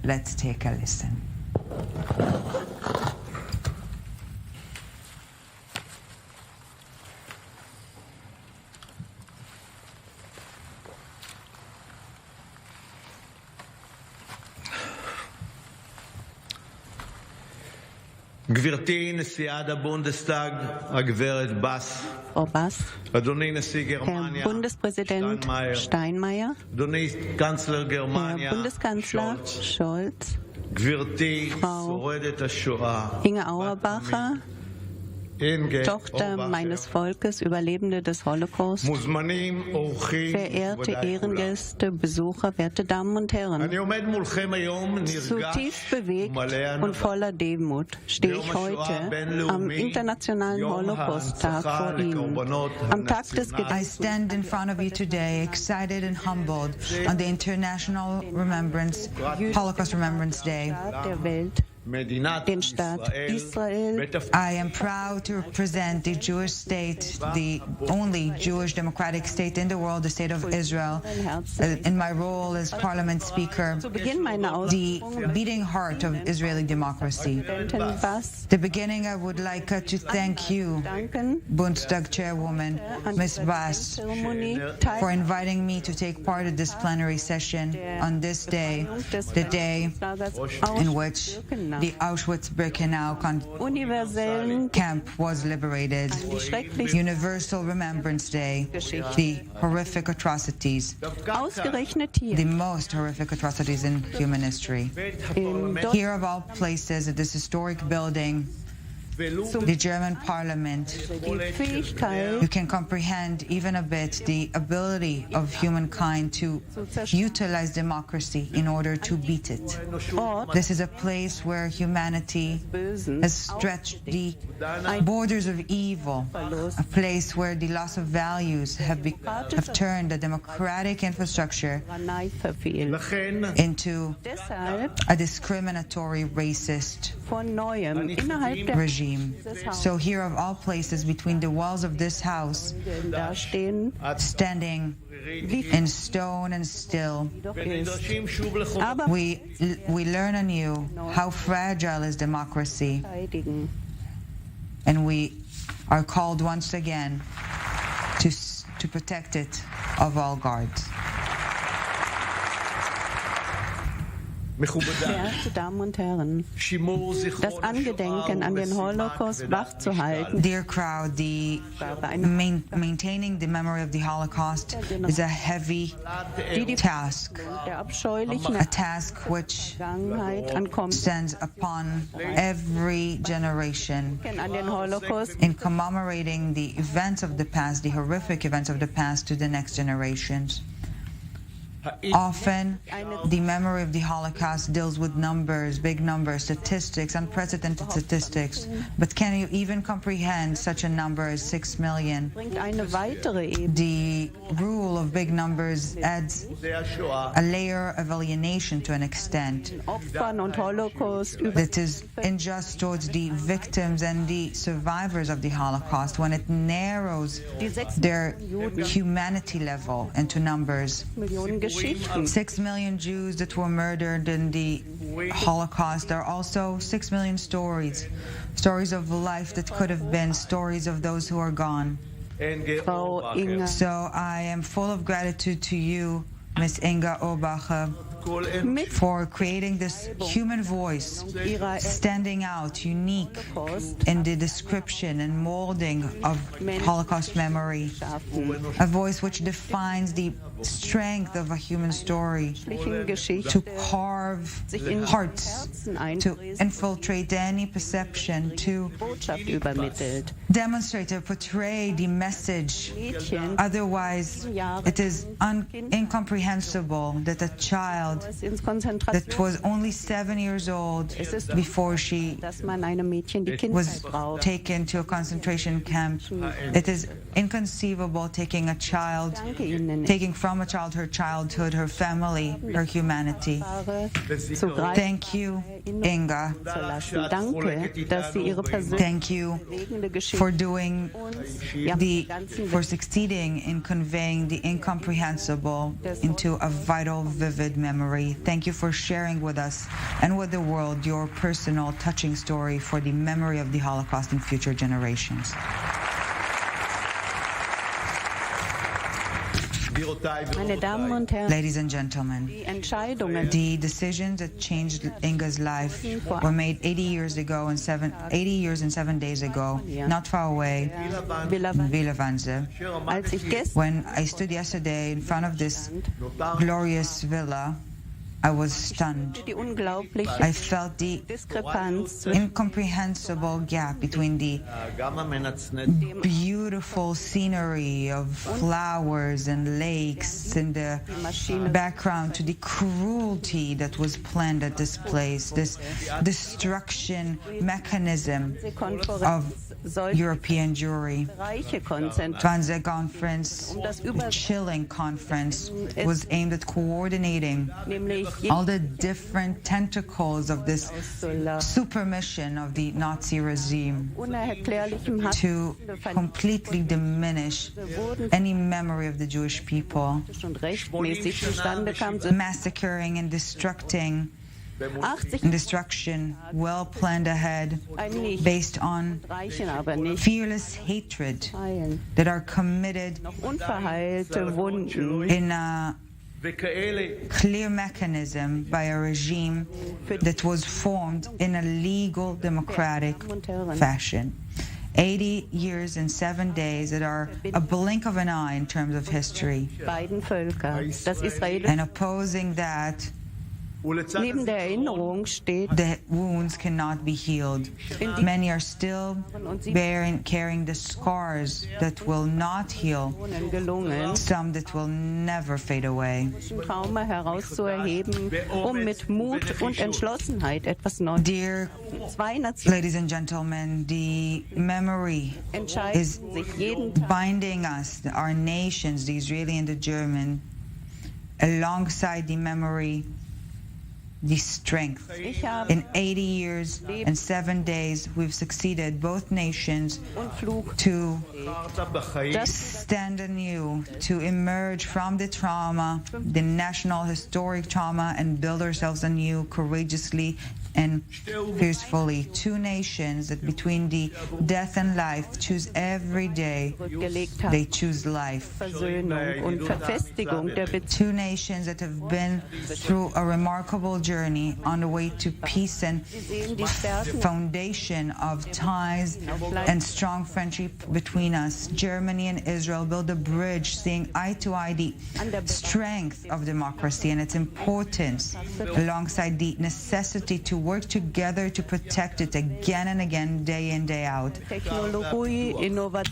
Let's take a listen. גברתי נשיאת הבונדסטאג, הגברת בס, Frau Bass, אדוני נשיא Herr גרמניה, Bundespräsident Steinmeier, אדוני קנצלר Herr גרמניה, Bundeskanzler Scholz, גברתי Frau שורדת השואה, Inge Auerbacher, אינגה Tochter אורבאcher, meines Volkes, Überlebende des Holocaust, מוזמנים, אורחים, verehrte מכובדיי כולם. Ehrengäste, Besucher, werte Damen und Herren. אני עומד מולכם היום Zutiefst נרגש bewegt ומלא und ענווה. voller Demut stehe ich heute am Internationalen Holocaust-Tag vor Ihnen. Am Tag des I Gedenkens stand in front of you today, excited and humbled, on the International Holocaust Remembrance Day. der Welt, מדינת den Staat Israel. I am proud to represent the Jewish state, the only Jewish democratic state in the world, the state of Israel, in my role as Parliament Speaker, Zu Beginn meiner the Ausführungen, beating heart of Israeli democracy. Präsidentin Bass, At the beginning, I would like to thank you, danken Bundestag Chairwoman Ms. Bass, Zeremonie for inviting me to take part of this plenary session on this day, the day in which the Auschwitz-Birkenau universellen camp was liberated, Universal Remembrance Day, the horrific atrocities, ausgerechnet the hier most horrific atrocities in human history. in Here of all places, at this historic building, the German Parliament, die Fähigkeit, you can comprehend even a bit the ability of humankind to utilize democracy in order to beat it. Ort This is a place where humanity Bösen, has stretched the borders of evil, a place where the loss of values have turned the democratic infrastructure Tyrannei verfiel. לכן into Deshalb a discriminatory, racist von Neuem innerhalb der regime. So here of all places, between the walls of this house, da stehen, standing in stone and still, doch ist. ונדרשים שוב לחובה. Aber we learn anew how fragile is democracy, verteidigen. and we are called once again to protect it of all guards. מכובדיי, Verehrte Damen und Herren, שימור זכרו das Angedenken an den Holocaust wachzuhalten, Dear crowd, maintaining the memory of the Holocaust is a heavy task, der abscheulichen a task which Vergangenheit ankommt. stands upon every generation. An den Holocaust In commemorating the events of the past, the horrific events of the past, to the next generations. Often, the memory of the Holocaust deals with numbers, big numbers, statistics, unprecedented statistics. But can you even comprehend such a number as 6 million? bringt eine weitere Ebene. The rule of big numbers adds der השואה, a layer of alienation to an extent Opfern und Holocaust über that is unjust towards the victims and the survivors of the Holocaust when it narrows die 6 their Juden, humanity level into numbers. Millionen Geschichten. 6 million Jews that were murdered in the Holocaust are also 6 million stories of life that could have been stories of those who are gone. אינגה Frau אורבאcher, Inge So I am full of gratitude to you, Ms. Inga Auerbacher, כל mit for creating this human voice, ihrer standing out, unique Holocaust in the description and molding of Holocaust memory, schaffen. a voice which defines the strength of a human story, Geschichte to carve hearts, Herzen to einfließt, infiltrate any perception, to Botschaft übermittelt. demonstrate, to portray the message. Mädchen, Otherwise, it is incomprehensible that a child das ins that was only 7 years old before she dass man einem Mädchen die was Kindheit braucht. taken to a concentration camp. It is inconceivable taking a child, Danke Ihnen. taking from from her childhood, her family, her humanity. Thank you, Inga. Thank you for succeeding in conveying the incomprehensible into a vital, vivid memory. Thank you for sharing with us and with the world your personal, touching story for the memory of the Holocaust in future generations. Ladies and gentlemen, the decisions that changed Inga's life were made 80 years and 7 days ago, not far away, in Villevanze. When I stood yesterday in front of this glorious villa, I was stunned. I felt the incomprehensible gap between the beautiful scenery of flowers and lakes in the background to the cruelty that was planned at this place, this destruction mechanism of European Jewry. Wannsee conference, a chilling conference, was aimed at coordinating all the different tentacles of this supermission of the Nazi regime to completely diminish any memory of the Jewish people, massacring and destruction well planned ahead based on fearless hatred that are committed in a clear mechanism by a regime that was formed in a legal, democratic fashion. 80 years and 7 days that are a blink of an eye in terms of history. And opposing that, Neben der Erinnerung steht, the wounds cannot be healed. Many are still carrying the scars that will not heal, some that will never fade away. Trauma herauszuerheben, mit Mut und Entschlossenheit etwas Neues. Dear ladies and gentlemen, the memory is binding us, our nations, the Israeli and the German, alongside the memory, the strength. In 80 years and 7 days, we've succeeded, both nations, to stand anew, to emerge from the trauma, the national historic trauma, and build ourselves anew courageously and peacefully. Two nations that between the death and life choose every day. They choose life. Two nations that have been through a remarkable journey on the way to peace and foundation of ties and strong friendship between us. Germany and Israel build a bridge, seeing eye to eye the strength of democracy and its importance, alongside the necessity to work together to protect it again and again, day in, day out.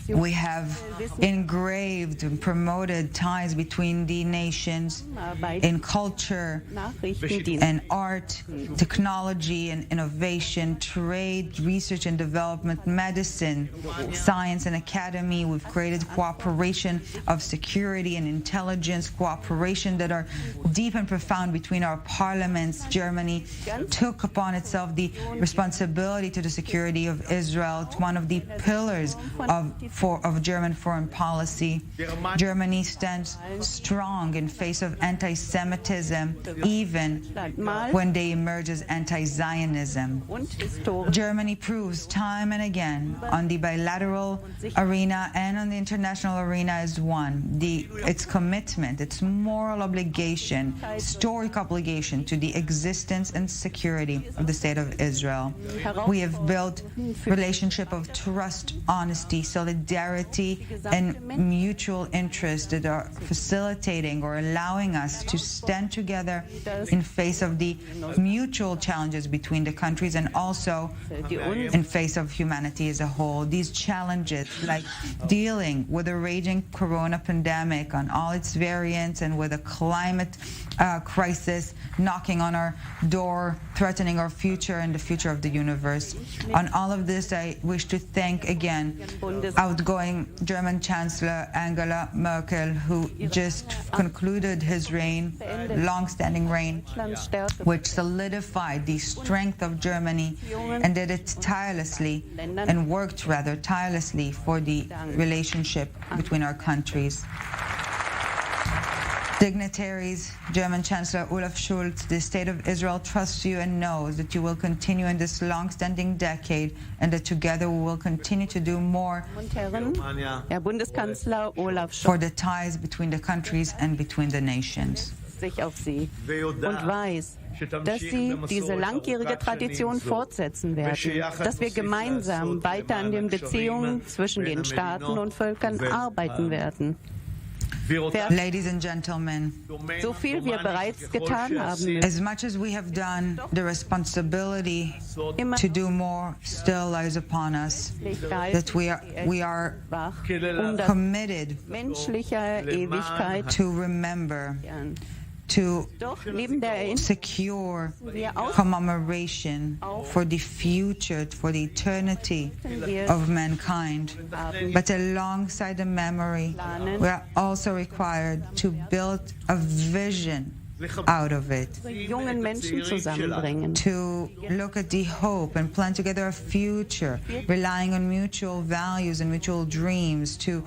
We have engraved and promoted ties between the nations in culture and art, technology and innovation, trade, research and development, medicine, science and academy. We've created cooperation of security and intelligence, cooperation that are deep and profound between our parliaments. Germany took upon itself the responsibility to the security of Israel. It's one of the pillars of German foreign policy. Germany stands strong in face of anti-Semitism, even when they emerge as anti-Zionism. Germany proves time and again on the bilateral arena and on the international arena as one. Its commitment, its moral obligation, historic obligation to the existence and security of the State of Israel. We have built relationship of trust, honesty, solidarity, and mutual interest that are facilitating or allowing us to stand together in face of the the mutual challenges between the countries and also in face of humanity as a whole. These challenges, like dealing with a raging corona pandemic on all its variants and with a climate crisis knocking on our door, threatening our future and the future of the universe. On all of this, I wish to thank again outgoing German Chancellor Angela Merkel, who just concluded his reign, long-standing reign, which solidified the strength of Germany and did it tirelessly and worked rather tirelessly for the relationship between our countries. Dignitaries, German Chancellor Olaf Scholz, the State of Israel trusts you and knows that you will continue in this long-standing decade and that together we will continue to do more Herr Bundeskanzler Olaf Scholz for the ties between the countries and between the nations. sich auf Sie und weiß, dass Sie diese langjährige Tradition fortsetzen werden, dass wir gemeinsam weiter an den Beziehungen zwischen den Staaten und Völkern arbeiten werden. Ladies and gentlemen, So viel wir bereits getan haben, as much as we have done, the responsibility to do more still lies upon us, that we are committed menschlicher Ewigkeit to remember, to doch neben der Erinnerung secure commemoration for the future, for the eternity of mankind. But alongside the memory, we are also required to build a vision out of it, jungen Menschen zusammenbringen. to look at the hope and plan together a future, relying on mutual values and mutual dreams, to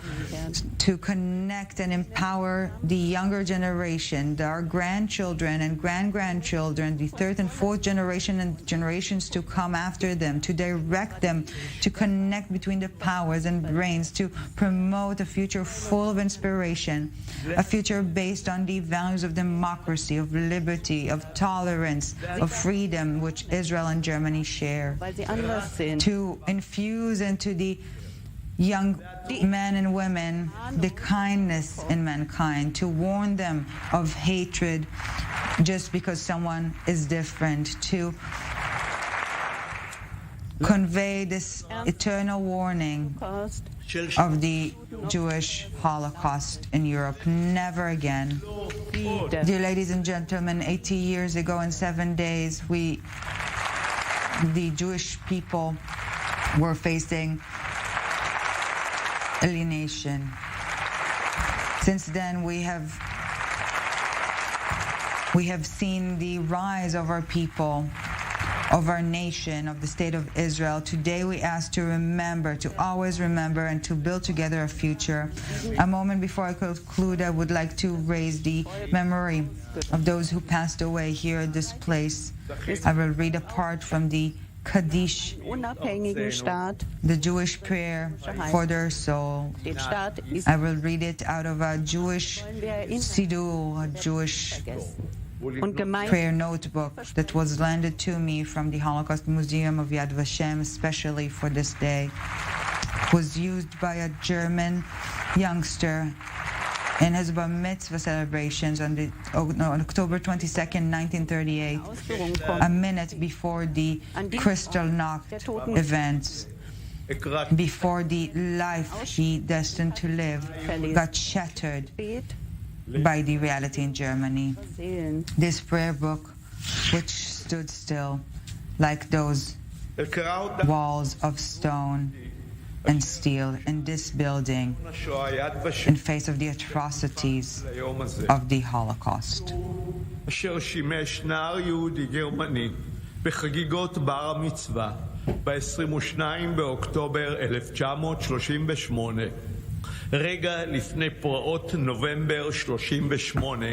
connect and empower the younger generation, our grandchildren and grandchildren, the third and fourth generation and generations to come after them, to direct them, to connect between the powers and brains, to promote a future full of inspiration, a future based on the values of democracy, of liberty, of tolerance, of freedom, which Israel and Germany share. Weil sie anders sind. To infuse into the young men and women the kindness in mankind, to warn them of hatred just because someone is different, to convey this eternal warning of the Jewish Holocaust in Europe. Never again. Dear ladies and gentlemen, 80 years ago and 7 days, the Jewish people were facing alienation. Since then, we have seen the rise of our people, of our nation, of the State of Israel. Today we ask to remember, to always remember, and to build together a future. A moment before I conclude, I would like to raise the memory of those who passed away here at this place. I will read a part from the Kaddish, Unabhängigen Staat, the Jewish prayer for their soul. den Staat I will read it out of a Jewish Siddur, a Jewish und Gemeinde prayer notebook that was lended to me from the Holocaust Museum of Yad Vashem, especially for this day. It was used by a German youngster in his bar mitzvah celebrations on October 22nd, 1938, a minute before the Kristallnacht events, before the life he destined to live got shattered by the reality in Germany. This prayer book, which stood still like those walls of stone and steel in this building in face of the atrocities of the Holocaust. אשר שימש נער יהודי גרמני בחגיגות בר המצווה ב-22 באוקטובר 1938, רגע לפני פרעות נובמבר 38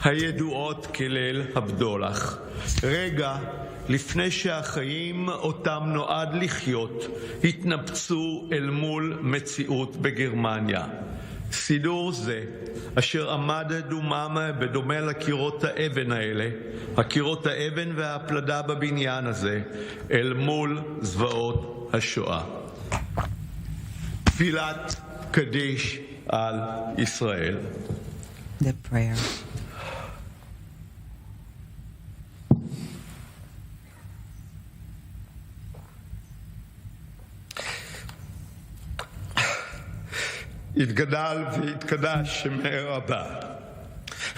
הידועות כליל הבדולח, רגע לפני שהחיים אותם נועד לחיות התנפצו אל מול מציאות בגרמניה. סידור זה, אשר עמד דומם בדומה לקירות האבן האלה, הקירות האבן והפלדה בבניין הזה, אל מול זוועות השואה. תפילת קדיש על ישראל. The prayer. יתגדל ויתקדש שמי רבה.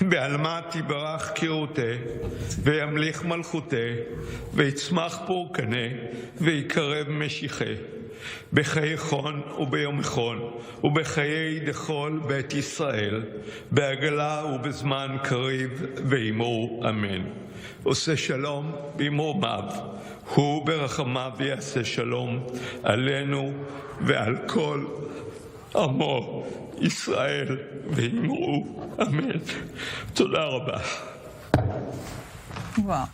בעלמא תברך קירותה, וימליך מלכותה, ויצמח פורקנה, ויקרב משיחה. בחיי חון וביום חון, ובחיי דכל בית ישראל, בעגלה ובזמן קריב, ואמרו אמן. עושה שלום במרומיו, הוא ברחמיו יעשה שלום עלינו ועל כל עמו ישראל, ואמרו אמן. תודה רבה. וואו.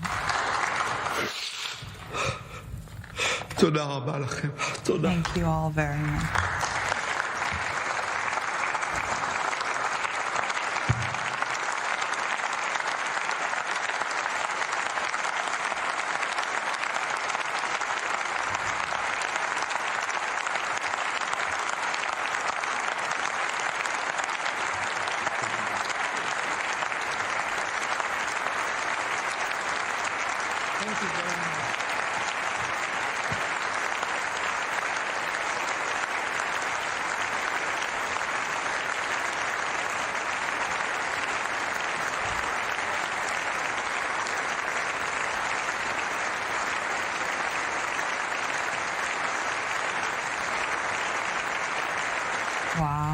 תודה רבה לכם. תודה. Thank you all very much. Wow.